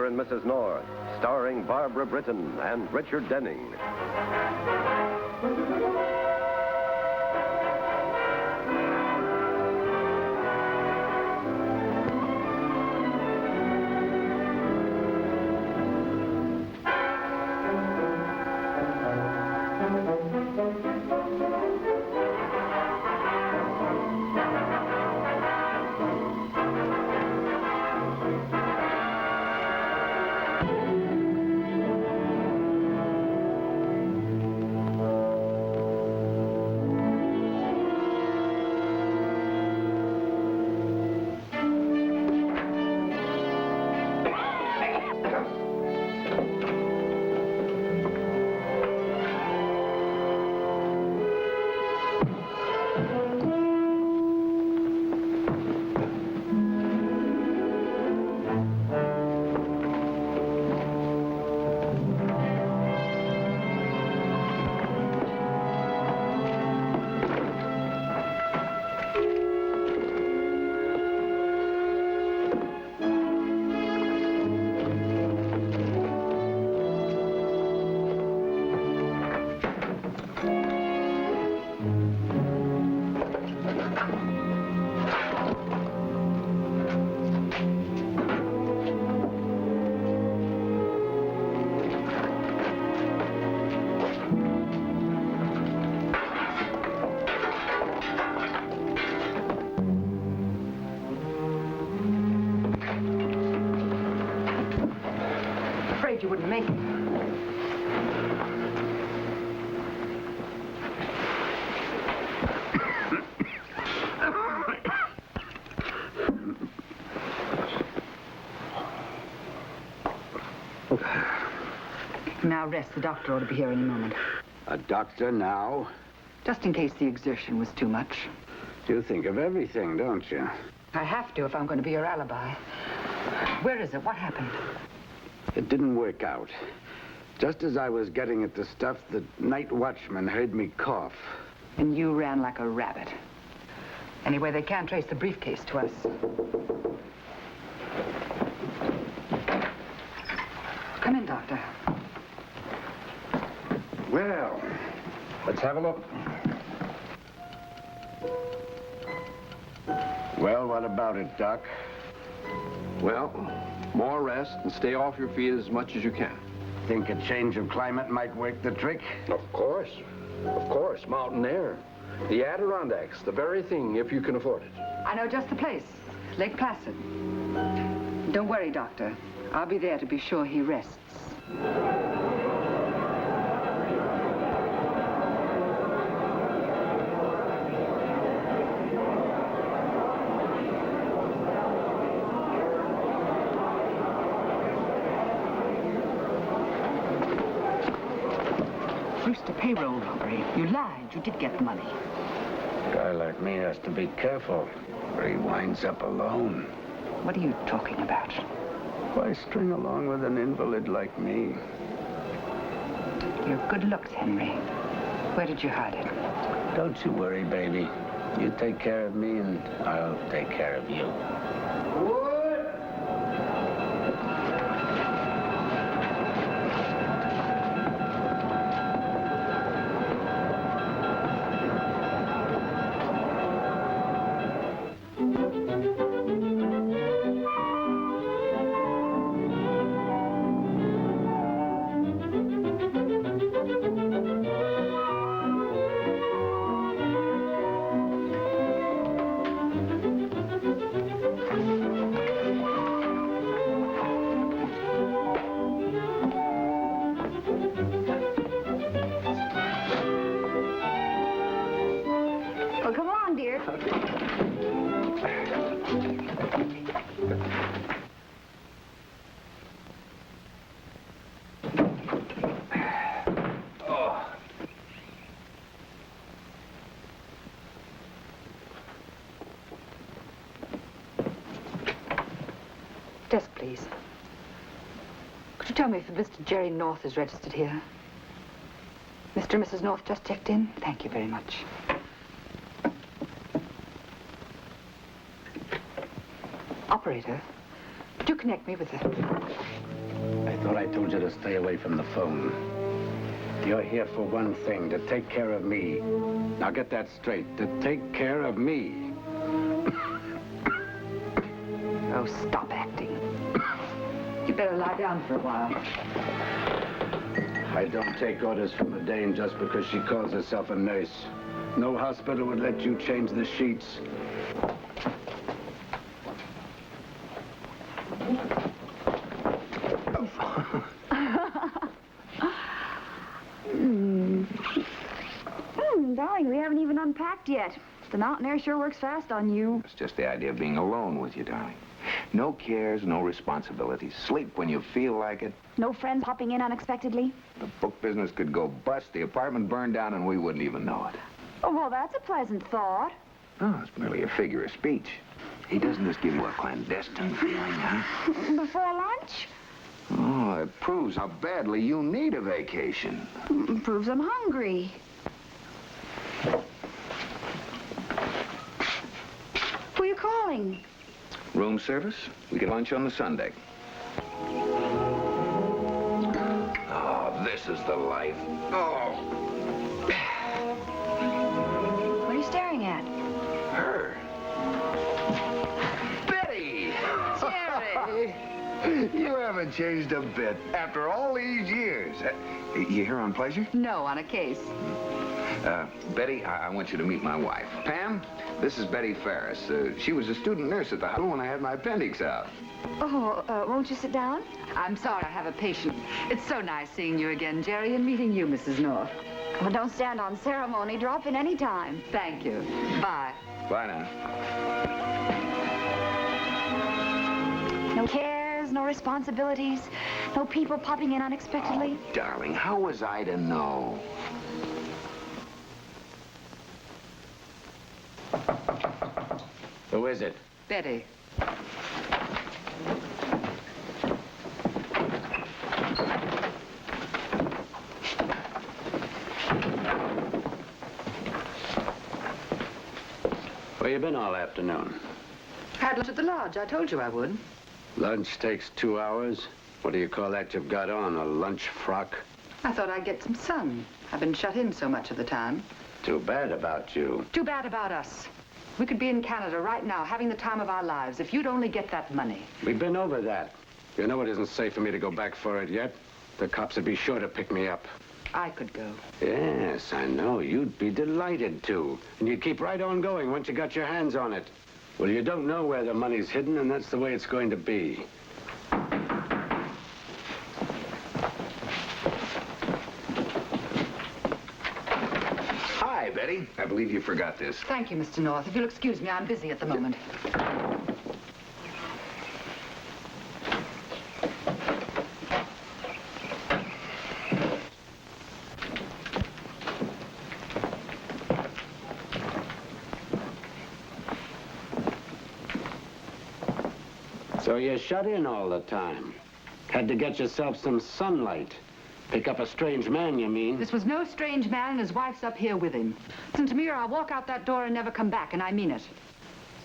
and Mrs. North, starring Barbara Britton and Richard Denning. You wouldn't make it. Now rest. The doctor ought to be here any moment. A doctor now? Just in case the exertion was too much. You think of everything, don't you? I have to if I'm going to be your alibi. Where is it? What happened? It didn't work out. Just as I was getting at the stuff, the night watchman heard me cough. And you ran like a rabbit. Anyway, they can't trace the briefcase to us. Come in, Doctor. Well, let's have a look. Well, what about it, Doc? Well, more rest and stay off your feet as much as you can. Think a change of climate might work the trick? Of course. Of course. Mountain air. The Adirondacks, the very thing, if you can afford it. I know just the place. Lake Placid. Don't worry, Doctor. I'll be there to be sure he rests. First, a payroll robbery. You lied. You did get the money. A guy like me has to be careful, or he winds up alone. What are you talking about? Why string along with an invalid like me? Your good looks, Henry. Where did you hide it? Don't you worry, baby. You take care of me, and I'll take care of you. Desk, please. Could you tell me if Mr. Jerry North is registered here? Mr. and Mrs. North just checked in? Thank you very much. Operator, could you connect me with the... thought I told you to stay away from the phone. You're here for one thing, to take care of me. Now get that straight, to take care of me. Oh, stop acting. You better lie down for a while. I don't take orders from a dame just because she calls herself a nurse. No hospital would let you change the sheets. Darling, we haven't even unpacked yet. The mountain air sure works fast on you. It's just the idea of being alone with you, darling. No cares, no responsibilities. Sleep when you feel like it. No friends popping in unexpectedly? The book business could go bust, the apartment burned down, and we wouldn't even know it. Oh, well, that's a pleasant thought. Oh, it's merely a figure of speech. Hey, doesn't this give you a clandestine feeling, huh? Before lunch? Oh, it proves how badly you need a vacation. Proves I'm hungry. Who are you calling? Room service? We get lunch on the Sunday. Oh, this is the life. Oh. What are you staring at? Her. Betty! Jerry! You haven't changed a bit after all these years. You here on pleasure? No, on a case. Betty, I want you to meet my wife. Pam, this is Betty Ferris. She was a student nurse at the hospital when I had my appendix out. Oh, won't you sit down? I'm sorry, I have a patient. It's so nice seeing you again, Jerry, and meeting you, Mrs. North. Well, don't stand on ceremony. Drop in any time. Thank you. Bye. Bye now. No cares, no responsibilities, no people popping in unexpectedly. Oh, darling, how was I to know? Who is it? Betty. Where you been all afternoon? Had lunch at the lodge. I told you I would. Lunch takes 2 hours. What do you call that you've got on, a lunch frock? I thought I'd get some sun. I've been shut in so much of the time. Too bad about you. Too bad about us. We could be in Canada right now, having the time of our lives, if you'd only get that money. We've been over that. You know it isn't safe for me to go back for it yet. The cops would be sure to pick me up. I could go. Yes, I know. You'd be delighted to. And you'd keep right on going once you got your hands on it. Well, you don't know where the money's hidden, and that's the way it's going to be. Hi, Betty. I believe you forgot this. Thank you, Mr. North. If you'll excuse me, I'm busy at the moment. So you're shut in all the time. Had to get yourself some sunlight. Pick up a strange man, you mean? This was no strange man, and his wife's up here with him. Listen to me, or I'll walk out that door and never come back, and I mean it.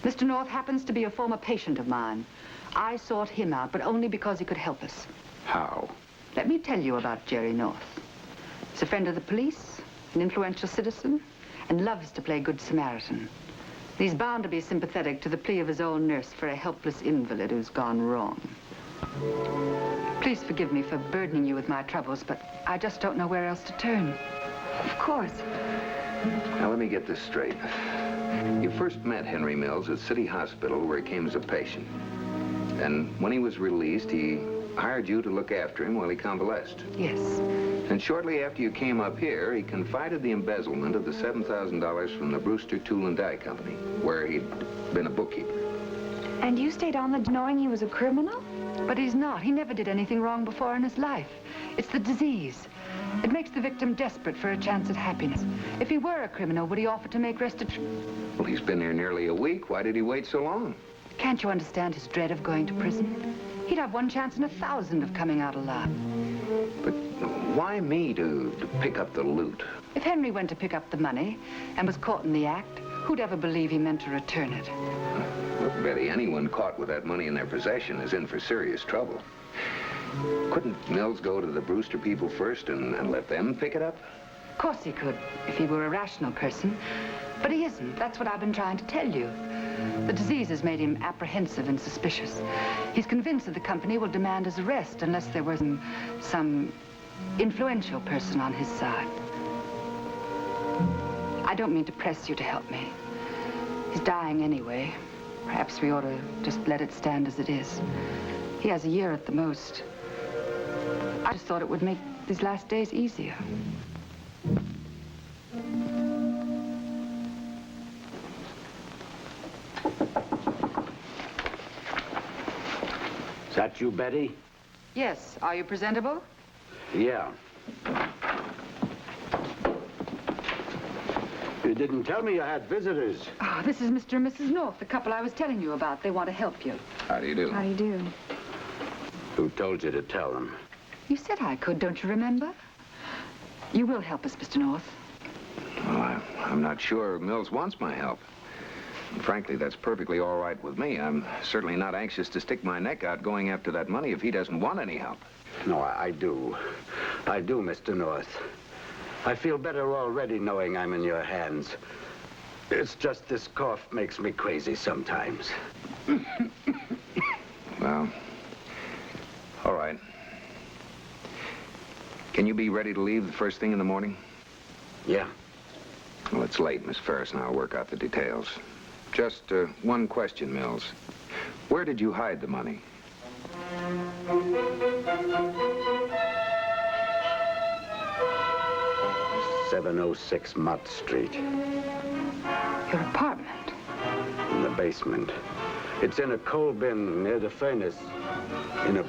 Mr. North happens to be a former patient of mine. I sought him out, but only because he could help us. How? Let me tell you about Jerry North. He's a friend of the police, an influential citizen, and loves to play Good Samaritan. He's bound to be sympathetic to the plea of his own nurse for a helpless invalid who's gone wrong. Please forgive me for burdening you with my troubles, but I just don't know where else to turn. Of course. Now, let me get this straight. You first met Henry Mills at City Hospital, where he came as a patient. And when he was released, he hired you to look after him while he convalesced. Yes. And shortly after you came up here, he confided the embezzlement of the $7,000 from the Brewster Tool and Die Company, where he'd been a bookkeeper. And you stayed on the knowing he was a criminal? But he's not. He never did anything wrong before in his life. It's the disease. It makes the victim desperate for a chance at happiness. If he were a criminal, would he offer to make restitution? Well, he's been here nearly a week. Why did he wait so long? Can't you understand his dread of going to prison? He'd have 1 chance in 1,000 of coming out alive. But why me to pick up the loot? If Henry went to pick up the money and was caught in the act, who'd ever believe he meant to return it? Look, Betty, anyone caught with that money in their possession is in for serious trouble. Couldn't Mills go to the Brewster people first and let them pick it up? Of course he could, if he were a rational person. But he isn't. That's what I've been trying to tell you. The disease has made him apprehensive and suspicious. He's convinced that the company will demand his arrest unless there was some influential person on his side. I don't mean to press you to help me. He's dying anyway. Perhaps we ought to just let it stand as it is. He has a year at the most. I just thought it would make these last days easier. Is that you, Betty? Yes. Are you presentable? Yeah. You didn't tell me you had visitors. Oh, this is Mr. and Mrs. North, the couple I was telling you about. They want to help you. How do you do? How do you do? Who told you to tell them? You said I could, don't you remember? You will help us, Mr. North. Well, I'm not sure Mills wants my help. Frankly, that's perfectly all right with me. I'm certainly not anxious to stick my neck out going after that money if he doesn't want any help. No, I do. I do, Mr. North. I feel better already knowing I'm in your hands. It's just this cough makes me crazy sometimes. Well, all right. Can you be ready to leave the first thing in the morning? Yeah. Well, it's late, Miss Ferris, and I'll work out the details. Just one question, Mills. Where did you hide the money? 706 Mott Street. Your apartment? In the basement. It's in a coal bin near the furnace. In a...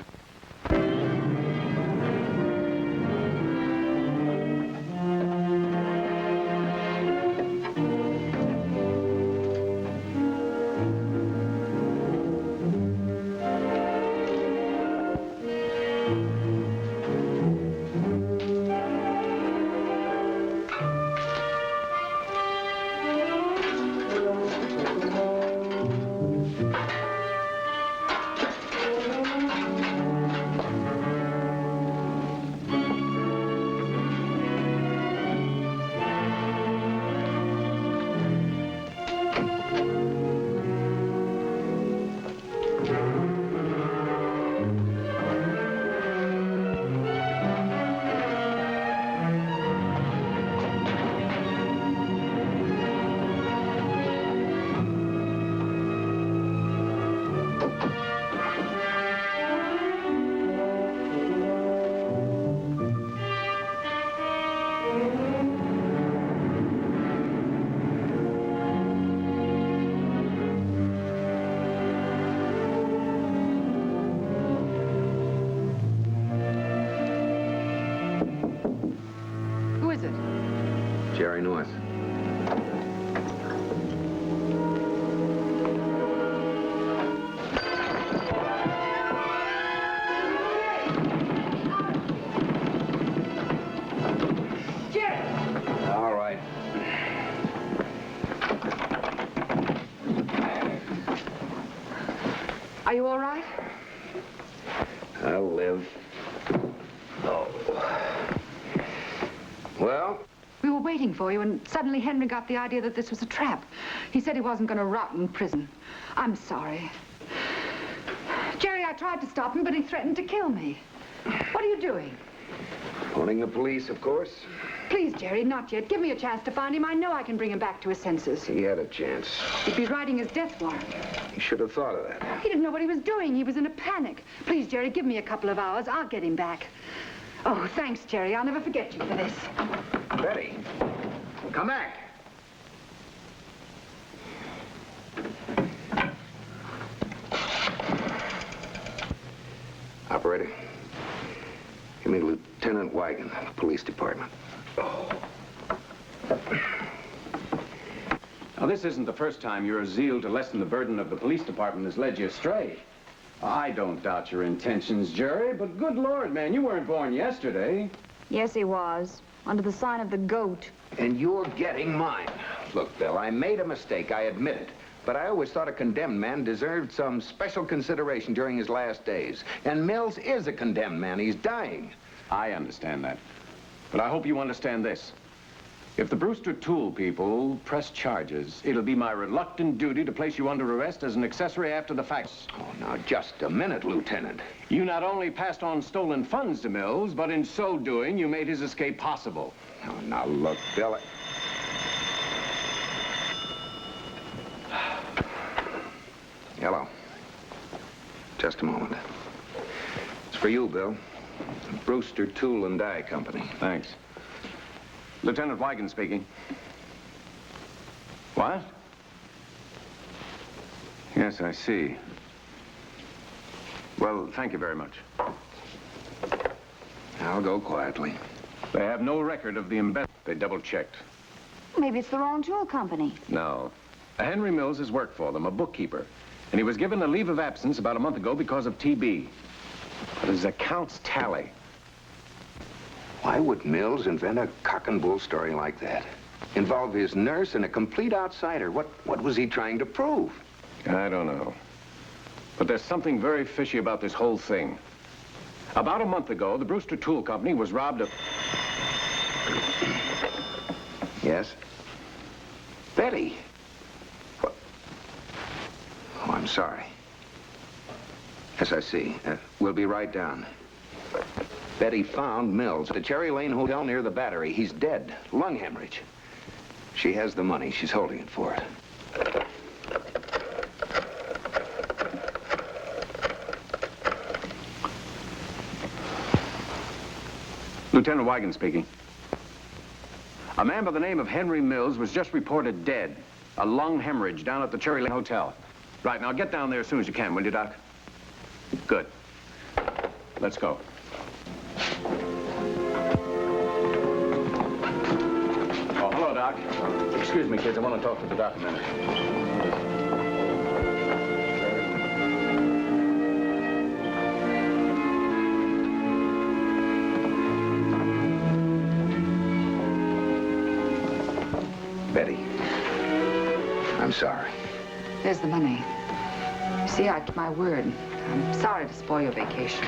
Jerry North. All right. Are you all right? I'll live. Oh. Well? We were waiting for you, and suddenly Henry got the idea that this was a trap. He said he wasn't going to rot in prison. I'm sorry. Jerry, I tried to stop him, but he threatened to kill me. What are you doing? Phoning the police, of course. Please, Jerry, not yet. Give me a chance to find him. I know I can bring him back to his senses. He had a chance. He'd be writing his death warrant. He should have thought of that. He didn't know what he was doing. He was in a panic. Please, Jerry, give me a couple of hours. I'll get him back. Oh, thanks, Jerry. I'll never forget you for this. Betty, come back. Operator, give me Lieutenant Wagon, police department. Now, this isn't the first time your zeal to lessen the burden of the police department has led you astray. I don't doubt your intentions, Jerry, but good Lord, man, you weren't born yesterday. Yes, he was. Under the sign of the goat. And you're getting mine. Look, Bill, I made a mistake. I admit it. but I always thought a condemned man deserved some special consideration during his last days. And Mills is a condemned man. He's dying. I understand that. But I hope you understand this. If the Brewster Tool people press charges, it'll be my reluctant duty to place you under arrest as an accessory after the fact. Oh, now, just a minute, Lieutenant. You not only passed on stolen funds to Mills, but in so doing, you made his escape possible. Oh, now, look, Bill. Hello. Just a moment. It's for you, Bill. Brewster Tool and Die Company. Thanks. Lieutenant Wigan speaking. What? Yes, I see. Well, thank you very much. I'll go quietly. They have no record of the embezzlement. They double-checked. Maybe it's the wrong tool company. No. Henry Mills has worked for them, a bookkeeper. And he was given a leave of absence about a month ago because of TB. But his accounts tally. Why would Mills invent a cock and bull story like that? Involve his nurse and a complete outsider. What was he trying to prove? I don't know. But there's something very fishy about this whole thing. About a month ago, the Brewster Tool Company was robbed of... Yes? Betty. What? Oh, I'm sorry. Yes, I see. We'll be right down. Betty found Mills at the Cherry Lane Hotel near the Battery. He's dead. Lung hemorrhage. She has the money. She's holding it for it. Lieutenant Wigan speaking. A man by the name of Henry Mills was just reported dead. A lung hemorrhage down at the Cherry Lane Hotel. Right, now get down there as soon as you can, will you, Doc? Good. Let's go. Oh, hello, Doc. Excuse me, kids. I want to talk to the doc a minute. Betty, I'm sorry. There's the money. You see, I kept my word. I'm sorry to spoil your vacation.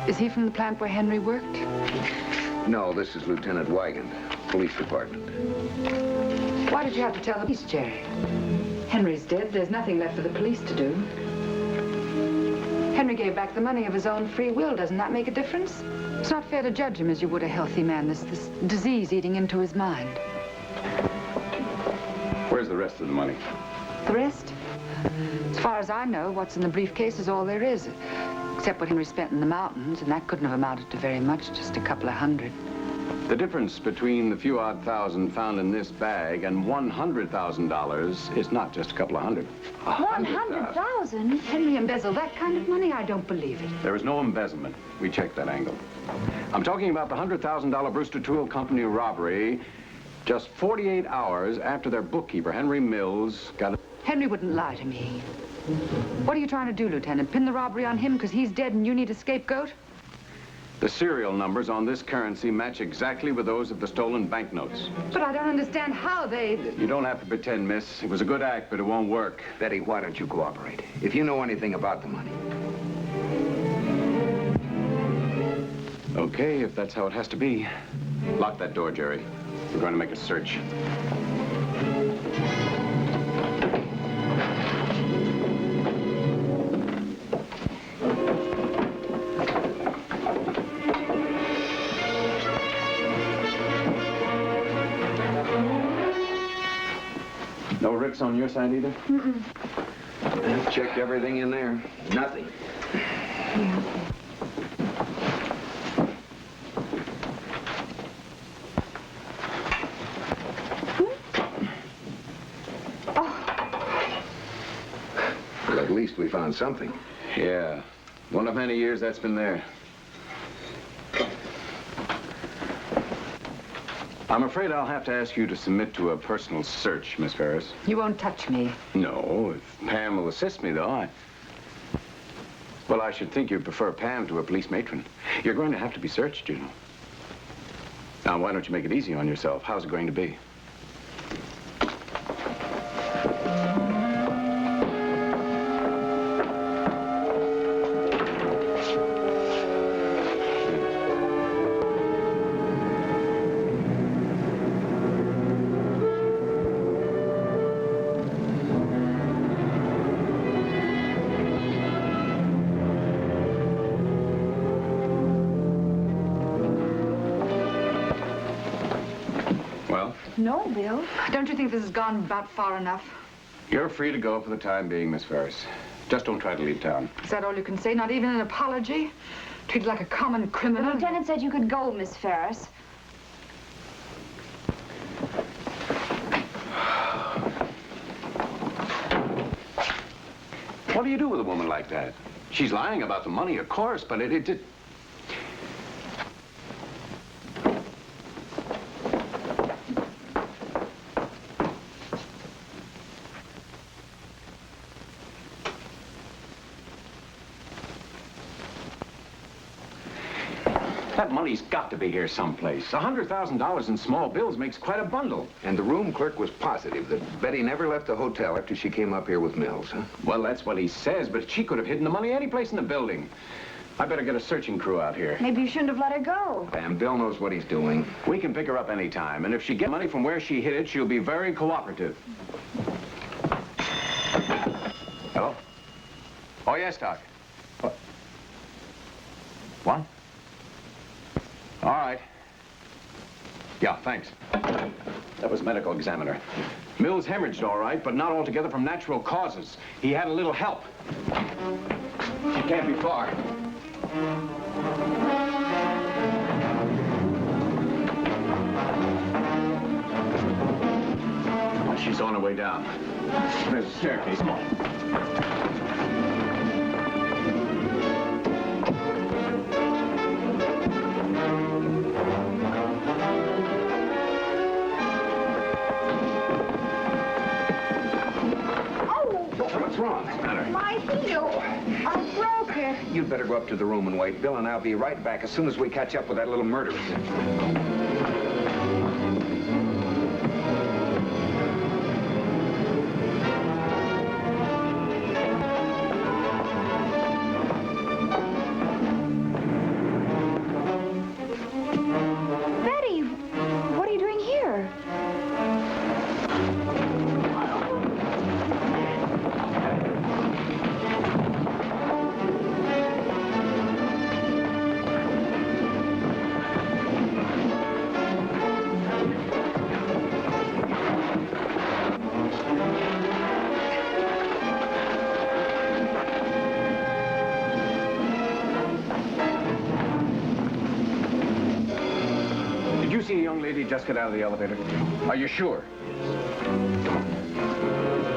Is he from the plant where Henry worked? No, this is Lieutenant Wigan, Police Department. Why did you have to tell the police, Jerry? Henry's dead. There's nothing left for the police to do. Henry gave back the money of his own free will. Doesn't that make a difference? It's not fair to judge him as you would a healthy man. This disease eating into his mind. Where's the rest of the money? The rest? As far as I know, what's in the briefcase is all there is. Except what Henry spent in the mountains, and that couldn't have amounted to very much, just a couple of hundred. The difference between the few odd thousand found in this bag and $100,000 is not just a couple of hundred. 100,000? Henry embezzled that kind of money? I don't believe it. There was no embezzlement. We checked that angle. I'm talking about the $100,000 Brewster Tool Company robbery just 48 hours after their bookkeeper, Henry Mills, got... Henry wouldn't lie to me. What are you trying to do, Lieutenant? Pin the robbery on him because he's dead and you need a scapegoat? The serial numbers on this currency match exactly with those of the stolen banknotes. But I don't understand how they... You don't have to pretend, miss. It was a good act, but it won't work. Betty, why don't you cooperate? If you know anything about the money. Okay, if that's how it has to be. Lock that door, Jerry. We're going to make a search. No ricks on your side either? Mm-mm. I've checked everything in there. Nothing. Yeah. Well, at least we found something. Yeah. One of many years that's been there. I'm afraid I'll have to ask you to submit to a personal search, Miss Ferris. You won't touch me. No, if Pam will assist me, though, Well, I should think you'd prefer Pam to a police matron. You're going to have to be searched, you know. Now, why don't you make it easy on yourself? How's it going to be? enough? No, Bill. Don't you think this has gone about far enough? You're free to go for the time being, Miss Ferris. Just don't try to leave town. Is that all you can say? Not even an apology? Treated like a common The criminal? lieutenant said you could go, Miss Ferris. What do you do with a woman like that? She's lying about the money, of course, but it... That money's got to be here someplace. $100,000 in small bills makes quite a bundle. And the room clerk was positive that Betty never left the hotel after she came up here with Mills, huh? Well, that's what he says, but she could have hidden the money any place in the building. I better get a searching crew out here. Maybe you shouldn't have let her go. Pam, Bill knows what he's doing. We can pick her up any time, and if she gets money from where she hid it, she'll be very cooperative. Hello? Oh, yes, Doc. What? What? All right. Yeah, thanks. That was medical examiner. Mills hemorrhaged all right, but not altogether from natural causes. He had a little help. She can't be far. Well, she's on her way down. There's a staircase. Come on. What's wrong? What's the matter? My heel. I broke it. You'd better go up to the room and wait. Bill and I'll be right back as soon as we catch up with that little murderess. Betty, what are you doing here? Did you see a young lady just get out of the elevator? Are you sure? Come on.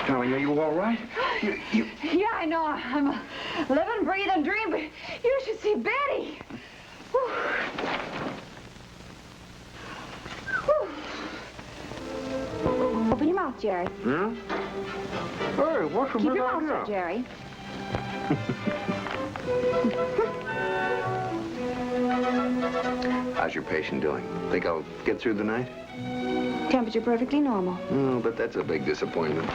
Darling, are you all right? Yeah, I know. I'm a living, breathing dream, but you should see Betty. Whew. Whew. Open your mouth, Jerry. Hmm? Hey, what's the Keep big your mouth idea? shut, Jerry. How's your patient doing? Think I'll get through the night? Temperature perfectly normal. Oh, but that's a big disappointment.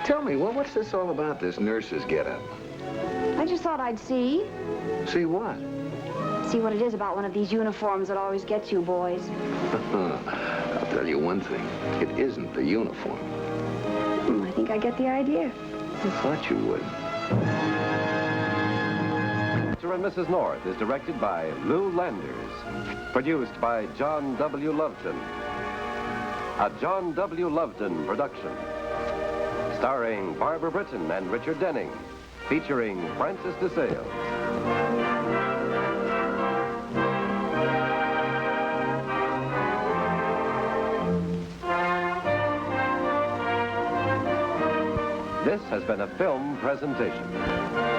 Tell me, what's this all about, this nurse's get-up? I just thought I'd see. See what? See what it is about one of these uniforms that always gets you boys. I'll tell you one thing. It isn't the uniform. I think I get the idea. I thought you would. Mr. and Mrs. North is directed by Lou Landers. Produced by John W. Loveton. A John W. Loveton production. Starring Barbara Britton and Richard Denning. Featuring Frances DeSales. This has been a film presentation.